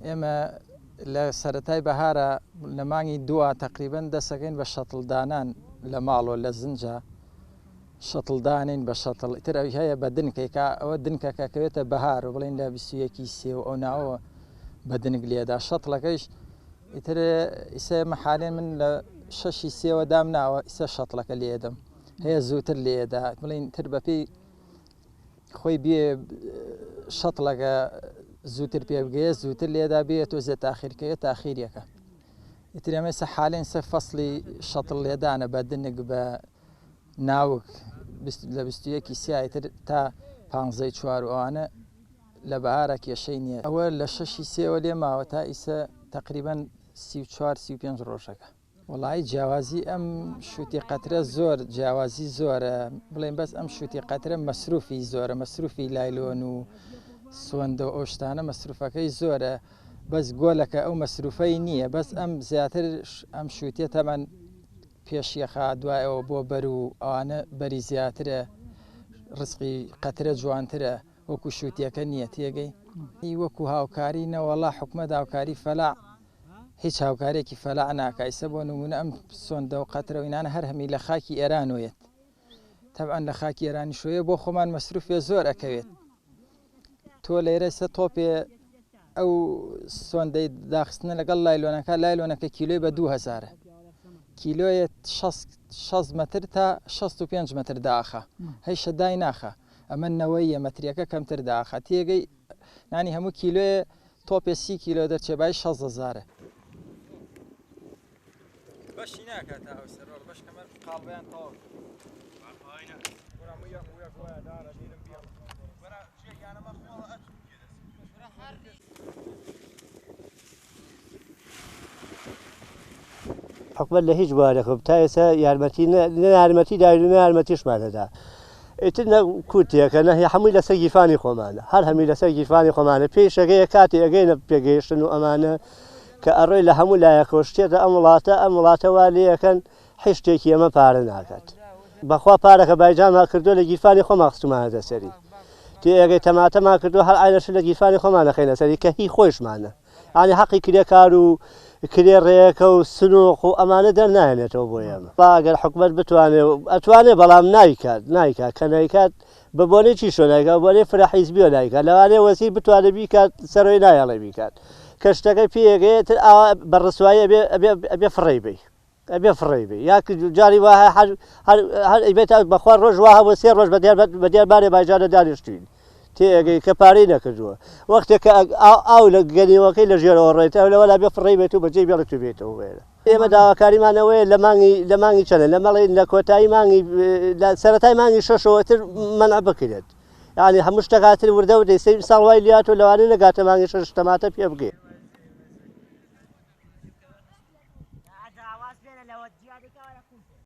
ئێمە لە سەرەتای بەهارە لە مانگی دووە تقریبەن دەسەکەین بە شەتڵدانان لە ماڵۆ لە زنجە شەتڵدانین بە شەتڵ ئیتر ئەوی هەیە بە دنکێکا ئەوە دنکەکەکەوێتە بەهار و بڵین لە 21 سێ و ئەو ناوە بە دنگ لێدا شەتڵەکەیش ئیتر ئیسە مەحالێن من لە 6 سێوە دام ناوە ئیسە شەتڵەکە لێدەم هەیە زووتر لێدا بڵین تر بەپێی خۆی بێ شەتڵەکە زووتر پێ بگەیە زووتر لێدا بێت و زە تاخیرکەوێت تاخیریەکە ئیتر ئەمە سە حالێن سە فەسڵی شەتڵ لێدانە بە دنگ بە ناوک لە 21 سیایتر تا 15 چوار ئەوانە لە بەهارە کێشەی نییە ئەوە لە 6 سێوە لێ ماوە تا ئیسە تقریبان 34-35 ڕۆژەکە وڵی جیاوازی ئەم شووتی قەترە زۆر جیاوازی زۆرە بڵێن بەس ئەم شووتی قەترە مەسروفی زۆرە مەسروفی لایلۆن و سوەندە و ئەو شتانە مەسروفەکەی زۆرە بەس گۆلەکە ئەو مەسروفەی نییە بەس ئەم زیاتر ئەم شووتە تەمەەن پێشیەخا دوایەوە بۆ بەر و ئەوانە بەری زیاترە ڕسقی قەترە جوانترە وەکو شووتیەکە نییە تێگەی وەکو هاوکاری نەوەڵا حکومە هاوکاری فەلاع هیچ هاوکارێکی فەلاع ناکایسە بۆ نمونە ئەم سۆندە و قەترەوەینانە هەر هەمی لە خاکی ئێرانوێت تەبعەن لە خاکی ئێرانی شوێ بۆ خۆمان مەسروفێ زۆر ئەکەوێت تۆ لێرە سە تۆپێ ئەو سۆندەی داخستنە لەگەڵ لایلۆنەکە کیلۆی بە 2000 کیلۆیە 6 متر تا 65 متر داخە هەی شەدای ناخە ئەمە نەوەیە مەتریەکە کەمتر داخە تێگەی نانی هەموو کیلۆیە تۆپێ 30 کیلۆ دەرچێ بای 6,000 بەشی ناکات تا ئەو سەرۆر بەش کەمە قاڵبیان تەواو حکومت لە هیچ بوارێکم تا ئێستا یارمەتی داوی یارمەتیشمانەدا ئیتر کووتێکە نەهی هەمووی لەسەر گیرفانی خۆمانە هەر هەمی لەسەر گیرفانی خۆمانە پێش ئەگەیە کاتی ئەگەینە پێگەیشتن و ئەمانە کە ئەڕۆی لە هەموو لایەکەوە شتێتە ئەم وڵاتەوا لێەکەن هیچ شتێکی ئەمە پارە ناکات بەخوا پارەکە بایجانمان کردو لە گیرفانی خۆمان خستومانە دەسەری تێ ئەگەی تەماتەمان کردو هەر ئاینەش لە گیرفانی خۆمانە خەینە سەری کە هی خۆشمانە ئانی حەقی کرێکار و کرێ ڕێیەکە و سنووق و ئەمانە دەرنایەنێتەوە بۆ ئێمە ئەگەر حکومەت ئەتوانێت بەڵام نایکات کە نایکات بە بۆنێ چی شۆ نایکات بۆنێ فراحیزبیۆ نایکات لەوانێ وەسی بتوانێت بیکات سەرۆی نایەڵێ بیکات کە شتەکەی پێگەیەتر ئەبە ڕسوایی ئەبێ فڕێ بێ یا جاری وایە هەر ئەیبێت بەخوا ڕۆژ وایە بۆ 3 ڕۆژ بە دیاربارێ باجارە دانیشتوین تێگەی کە پارەی نەکردووە وەختێک ئاو لە گەنیوەکەی لە ژێرەوە ڕێتەوە لەوەلا بێ فڕێ بێت و بەجێ بێڵێت و بێتەوە وێرە ئێمە داواکاریمانەوەیە لە مانگی چەنە لە مەڵێ لە کۆتایی مانگی سەرەتای مانگی 6ەوەتر مەنع بکرێت یعنی هەموو شتەکاتر وردە و دەیسەی ساڵ وای لاتۆ لەوانەیە نەگاتە مانگی 6 تەماتە پێ بگێ